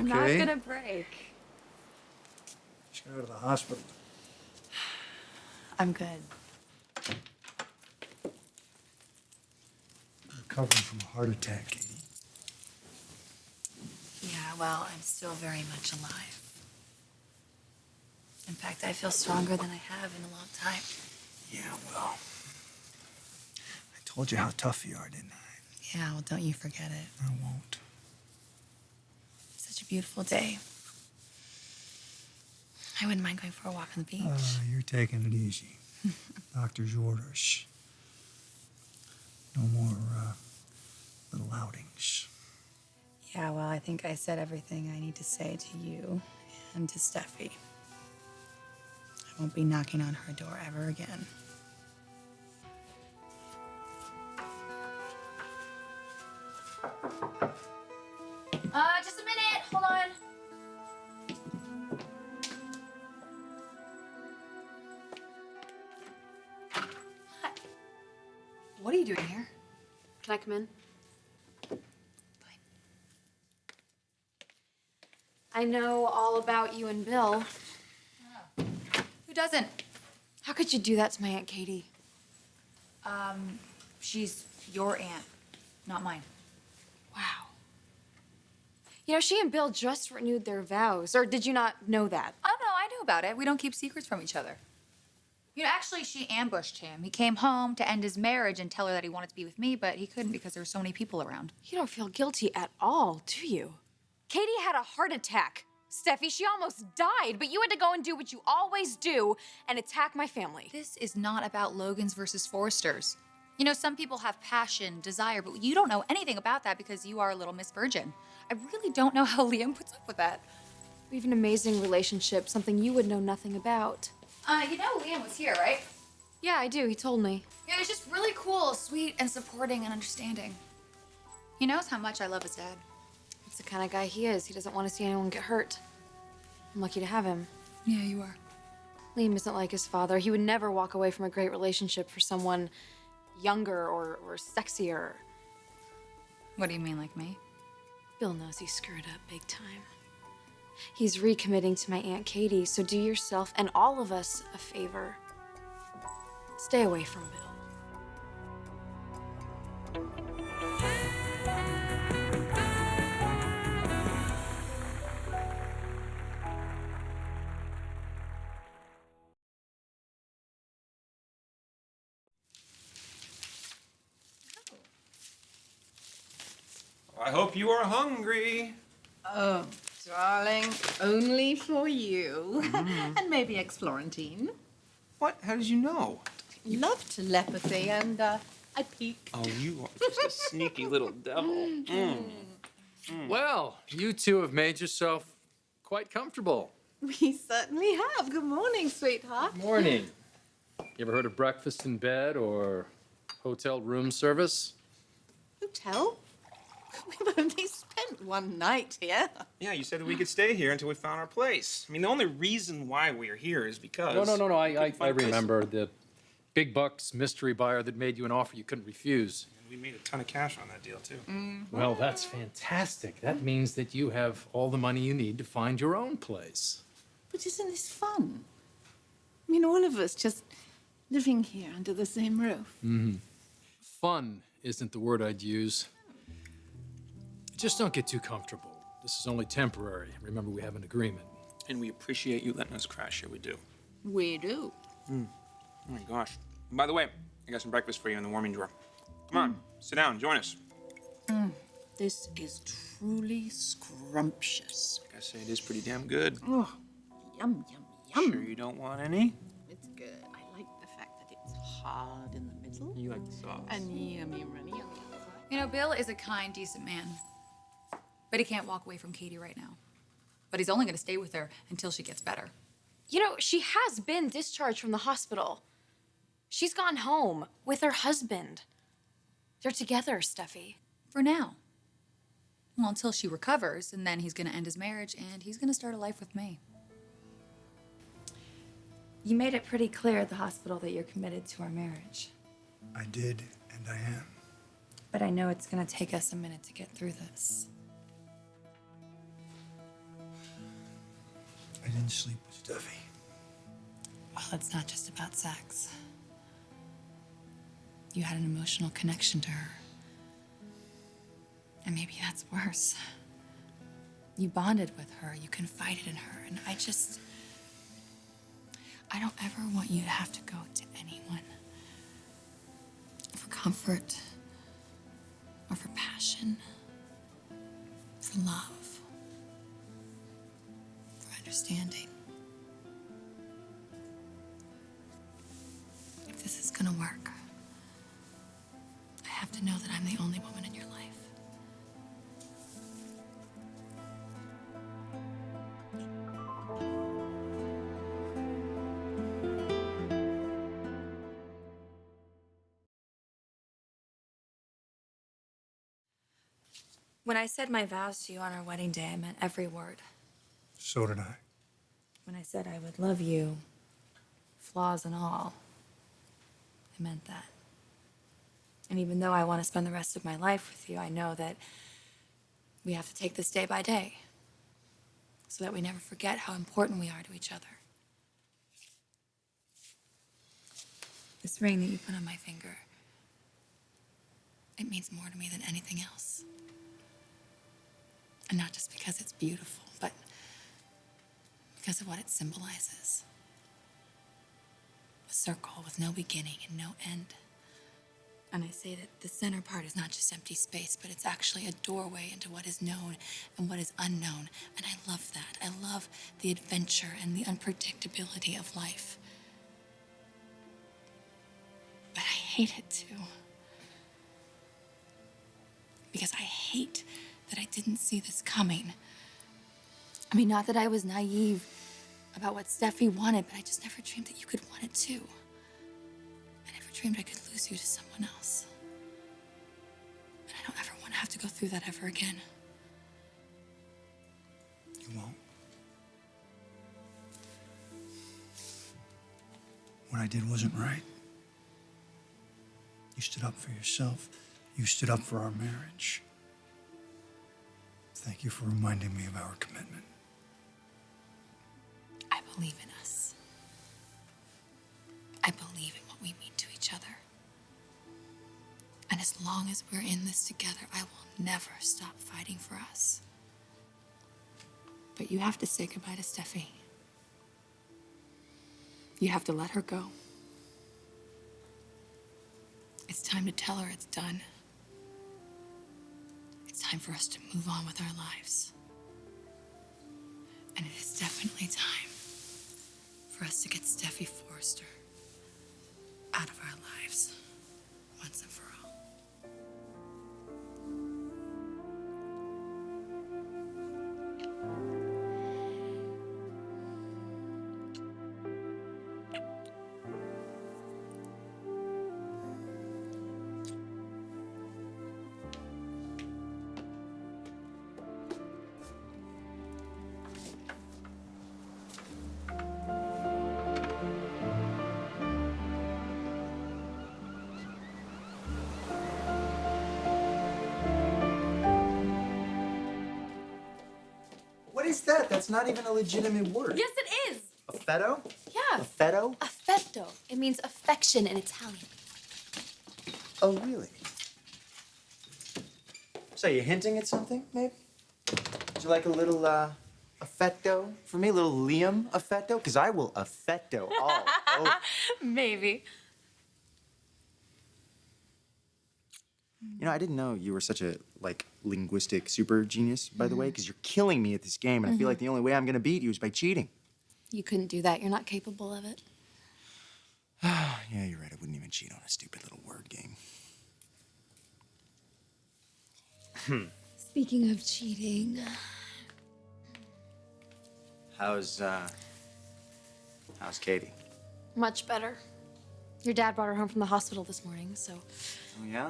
I'm not gonna break. Just got out of the hospital. I'm good. Recovering from a heart attack, Katie. Yeah, well, I'm still very much alive. In fact, I feel stronger than I have in a long time. Yeah, well, I told you how tough you are, didn't I? Yeah, well, don't you forget it. I won't. Such a beautiful day. I wouldn't mind going for a walk on the beach. You're taking it easy. Doctor's orders. No more little outings. Yeah, well, I think I said everything I need to say to you and to Steffi. I won't be knocking on her door ever again. Just a minute. Hold on. Hi. What are you doing here? Can I come in? I know all about you and Bill. Who doesn't? How could you do that to my Aunt Katie? She's your aunt, not mine. Wow. You know, she and Bill just renewed their vows. Or did you not know that? Oh, no, I knew about it. We don't keep secrets from each other. You know, actually, she ambushed him. He came home to end his marriage and tell her that he wanted to be with me, but he couldn't because there were so many people around. You don't feel guilty at all, do you? Katie had a heart attack. Steffi, she almost died, but you had to go and do what you always do and attack my family. This is not about Logans versus Forresters. You know, some people have passion, desire, but you don't know anything about that because you are a little Miss Virgin. I really don't know how Liam puts up with that. We have an amazing relationship, something you would know nothing about. You know Liam was here, right? Yeah, I do. He told me. Yeah, he's just really cool, sweet, and supporting and understanding. He knows how much I love his dad. That's the kind of guy he is. He doesn't want to see anyone get hurt. I'm lucky to have him. Yeah, you are. Liam isn't like his father. He would never walk away from a great relationship for someone younger or sexier. What do you mean, like me? Bill knows he screwed up big time. He's recommitting to my Aunt Katie, so do yourself and all of us a favor. Stay away from Bill. I hope you are hungry. Oh, darling, only for you. And maybe ex-Florentine. What? How did you know? Love telepathy, and I peek. Oh, you are just a sneaky little devil. Well, you two have made yourself quite comfortable. We certainly have. Good morning, sweetheart. Morning. You ever heard of breakfast in bed or hotel room service? Hotel? We've only spent one night here. Yeah, you said that we could stay here until we found our place. I mean, the only reason why we're here is because... No. I find a place. remember the big bucks mystery buyer that made you an offer you couldn't refuse. And we made a ton of cash on that deal, too. Well, that's fantastic. That means that you have all the money you need to find your own place. But isn't this fun? I mean, all of us just living here under the same roof. Fun isn't the word I'd use. Just don't get too comfortable. This is only temporary. Remember, we have an agreement. And we appreciate you letting us crash here. We do. We do. Oh, my gosh. By the way, I got some breakfast for you in the warming drawer. Come on, sit down, join us. This is truly scrumptious. I gotta say, it is pretty damn good. Oh, yum, yum, yum. Sure you don't want any? It's good. I like the fact that it's hard in the middle You like the sauce. and yummy runny on the outside. You know, Bill is a kind, decent man. But he can't walk away from Katie right now. But he's only going to stay with her until she gets better. You know, she has been discharged from the hospital. She's gone home with her husband. They're together, Steffi. For now. Well, until she recovers, and then he's going to end his marriage, and he's going to start a life with me. You made it pretty clear at the hospital that you're committed to our marriage. I did, and I am. But I know it's going to take us a minute to get through this. I didn't sleep with Steffie. Well, it's not just about sex. You had an emotional connection to her. And maybe that's worse. You bonded with her, you confided in her, and I don't ever want you to have to go to anyone for comfort or for passion, for love, for understanding. If this is gonna work, I have to know that I'm the only woman in your life. When I said my vows to you on our wedding day, I meant every word. So did I. When I said I would love you, flaws and all, I meant that. And even though I want to spend the rest of my life with you, I know that we have to take this day by day so that we never forget how important we are to each other. This ring that you put on my finger, it means more to me than anything else. And not just because it's beautiful, but because of what it symbolizes. A circle with no beginning and no end. And I say that the center part is not just empty space, but it's actually a doorway into what is known and what is unknown. And I love that. I love the adventure and the unpredictability of life. But I hate it too. Because I hate that I didn't see this coming. I mean, not that I was naive about what Steffie wanted, but I just never dreamed that you could want it too. I never dreamed I could lose you to someone else. And I don't ever want to have to go through that ever again. You won't. What I did wasn't right. You stood up for yourself. You stood up for our marriage. Thank you for reminding me of our commitment. I believe in us. I believe in what we mean to each other. And as long as we're in this together, I will never stop fighting for us. But you have to say goodbye to Steffie. You have to let her go. It's time to tell her it's done. It's time for us to move on with our lives. And it is definitely time for us to get Steffie Forrester out of our lives once and for all. What is that? That's not even a legitimate word. Yes, it is. Affetto? Yeah. Affetto? Affetto. It means affection in Italian. Oh, really? So you're hinting at something, maybe? Would you like a little, affetto for me? A little Liam affetto? Because I will affetto all over. Maybe. You know, I didn't know you were such a, linguistic super genius, by the way, because you're killing me at this game, and I feel like the only way I'm gonna beat you is by cheating. You couldn't do that. You're not capable of it. Yeah, you're right. I wouldn't even cheat on a stupid little word game. Speaking of cheating. How's Katie? Much better. Your dad brought her home from the hospital this morning, so. Oh, yeah?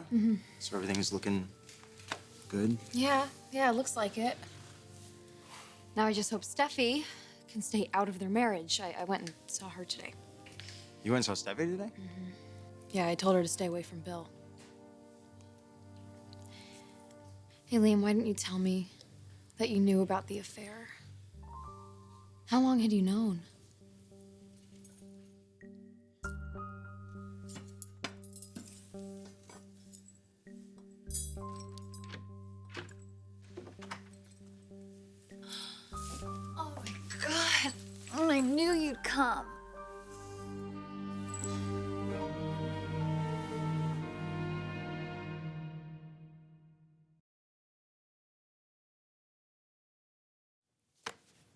So everything's looking good? Yeah, it looks like it. Now I just hope Steffie can stay out of their marriage. I went and saw her today. You went and saw Steffie today? Yeah, I told her to stay away from Bill. Hey, Liam, why didn't you tell me that you knew about the affair? How long had you known? Oh my God. I knew you'd come.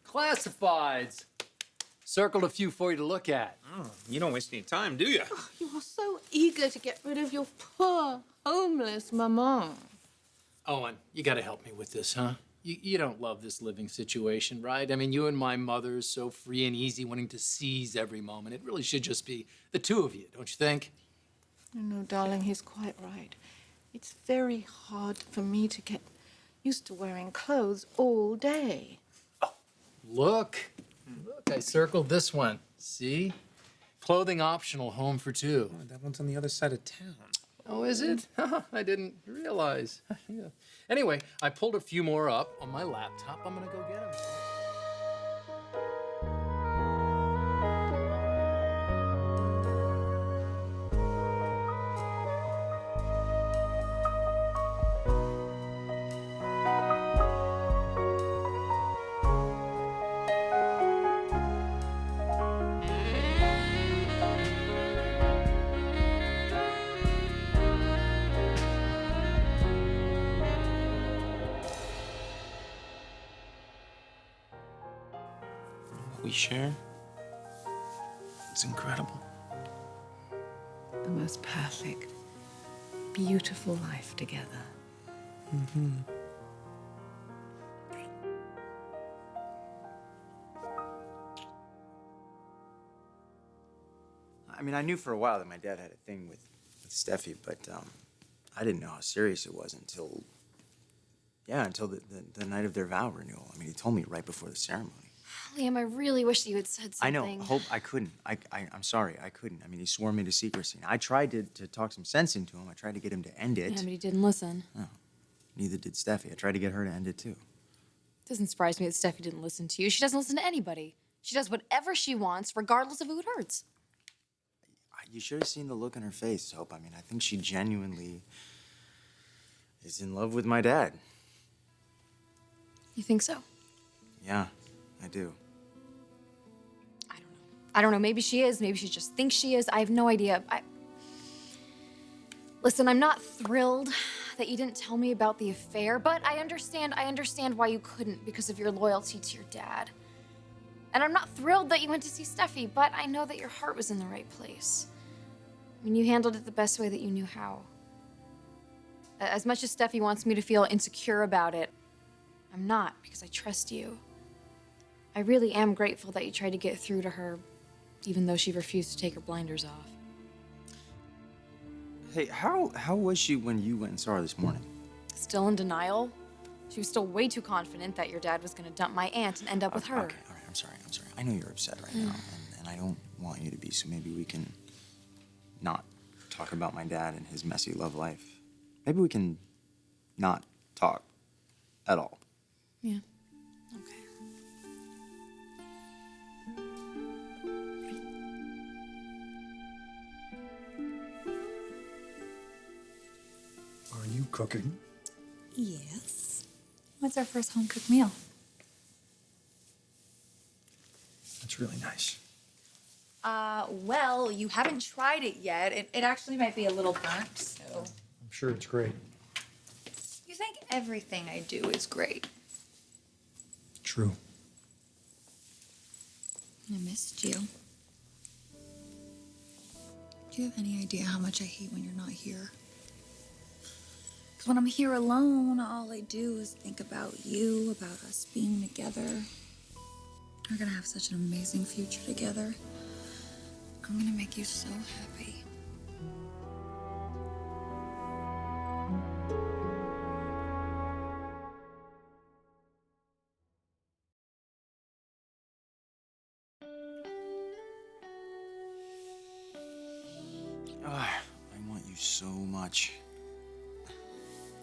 Classifieds. Circled a few for you to look at. Oh, you don't waste any time, do you? You are so eager to get rid of your poor, homeless maman. Owen, you gotta help me with this, huh? You don't love this living situation, right? I mean, you and my mother are so free and easy, wanting to seize every moment. It really should just be the two of you, don't you think? No, darling, he's quite right. It's very hard for me to get used to wearing clothes all day. Look, I circled this one. See? Clothing optional, home for two. Oh, that one's on the other side of town. Oh, is it? I didn't realize. Yeah. Anyway, I pulled a few more up on my laptop. I'm gonna go get them. What we share, it's incredible. The most perfect, beautiful life together. I mean, I knew for a while that my dad had a thing with Steffi, but I didn't know how serious it was until the night of their vow renewal. I mean, he told me right before the ceremony. Liam, I really wish that you had said I something. know. Hope I couldn't. I'm sorry. I couldn't. I mean, he swore me to secrecy. And I tried to talk some sense into him. I tried to get him to end it. Yeah, but he didn't listen. No, neither did Steffi. I tried to get her to end it, too. It doesn't surprise me that Steffi didn't listen to you. She doesn't listen to anybody. She does whatever she wants, regardless of who it hurts. You should have seen the look on her face, Hope. I mean, I think she genuinely is in love with my dad. You think so? Yeah, I do. I don't know. Maybe she is. Maybe she just thinks she is. I have no idea. Listen, I'm not thrilled that you didn't tell me about the affair, but I understand why you couldn't because of your loyalty to your dad. And I'm not thrilled that you went to see Steffi, but I know that your heart was in the right place. I mean, you handled it the best way that you knew how. As much as Steffi wants me to feel insecure about it, I'm not, because I trust you. I really am grateful that you tried to get through to her, even though she refused to take her blinders off. Hey, how was she when you went and saw her this morning? Still in denial? She was still way too confident that your dad was gonna dump my aunt and end up with her. Okay, all right, I'm sorry. I know you're upset right now, and I don't want you to be, so maybe we can not talk about my dad and his messy love life. Maybe we can not talk at all. Yeah, okay. Are you cooking? Yes. What's our first home-cooked meal? That's really nice. Well, you haven't tried it yet. It actually might be a little burnt, so... I'm sure it's great. You think everything I do is great. True. I missed you. Do you have any idea how much I hate when you're not here? Because when I'm here alone, all I do is think about you, about us being together. We're gonna have such an amazing future together. I'm gonna make you so happy. I want you so much.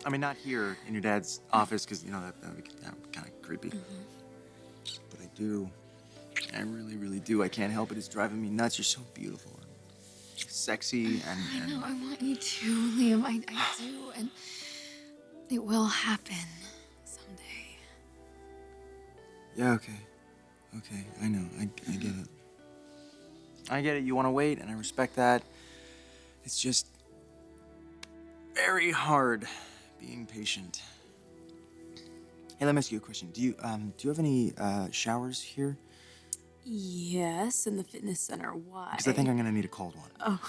I mean, not here in your dad's office, because, you know, that would be kind of creepy. But I do I really, really do. I can't help it. It's driving me nuts. You're so beautiful. Sexy and... I know, I want you to, Liam. I do, and it will happen someday. Yeah, okay. Okay, I know. I get it. I get it. You want to wait, and I respect that. It's just very hard being patient. Hey, let me ask you a question. Do you have any showers here? Yes, in the fitness center. Why? Because I think I'm gonna need a cold one. Oh.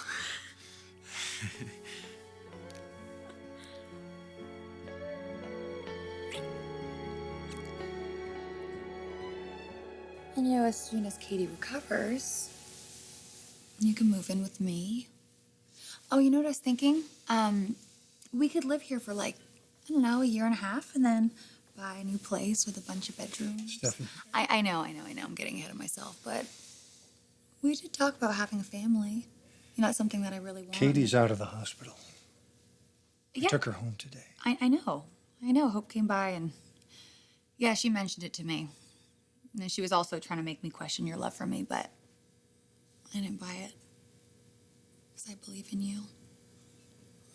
And you know, as soon as Katie recovers, you can move in with me. Oh, you know what I was thinking? We could live here for like, I don't know, a year and a half, and then buy a new place with a bunch of bedrooms. Steffie. I know. I'm getting ahead of myself, but we did talk about having a family. You know, it's something that I really want. Katie's out of the hospital. I Yeah. took her home today. I know. Hope came by and, yeah, she mentioned it to me. And she was also trying to make me question your love for me, but I didn't buy it. Because I believe in you.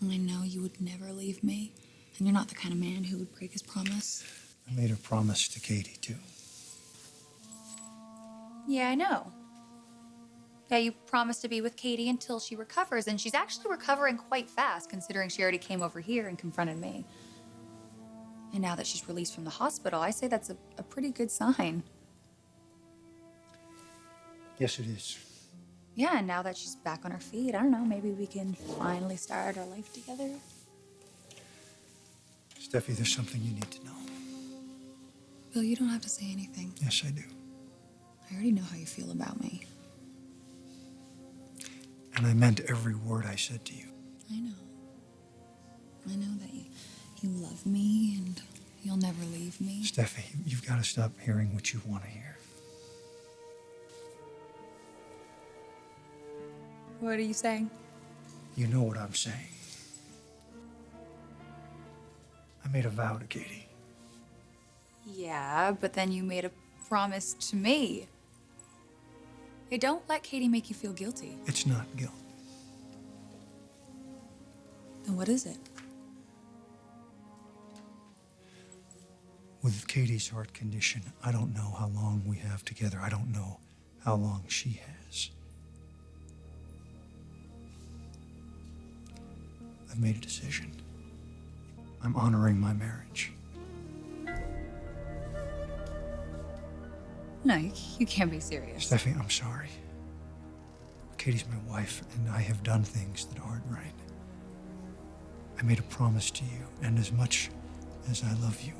And I know you would never leave me. And you're not the kind of man who would break his promise. I made a promise to Katie, too. Yeah, I know. Yeah, you promised to be with Katie until she recovers, and she's actually recovering quite fast, considering she already came over here and confronted me. And now that she's released from the hospital, I say that's a pretty good sign. Yes, it is. Yeah, and now that she's back on her feet, I don't know, maybe we can finally start our life together. Steffie, there's something you need to know. Bill, you don't have to say anything. Yes, I do. I already know how you feel about me. And I meant every word I said to you. I know. I know that you love me and you'll never leave me. Steffie, you've got to stop hearing what you want to hear. What are you saying? You know what I'm saying. I made a vow to Katie. Yeah, but then you made a promise to me. Hey, don't let Katie make you feel guilty. It's not guilt. Then what is it? With Katie's heart condition, I don't know how long we have together. I don't know how long she has. I've made a decision. I'm honoring my marriage. No, you can't be serious. Steffie, I'm sorry. Katie's my wife, and I have done things that aren't right. I made a promise to you, and as much as I love you,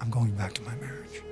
I'm going back to my marriage.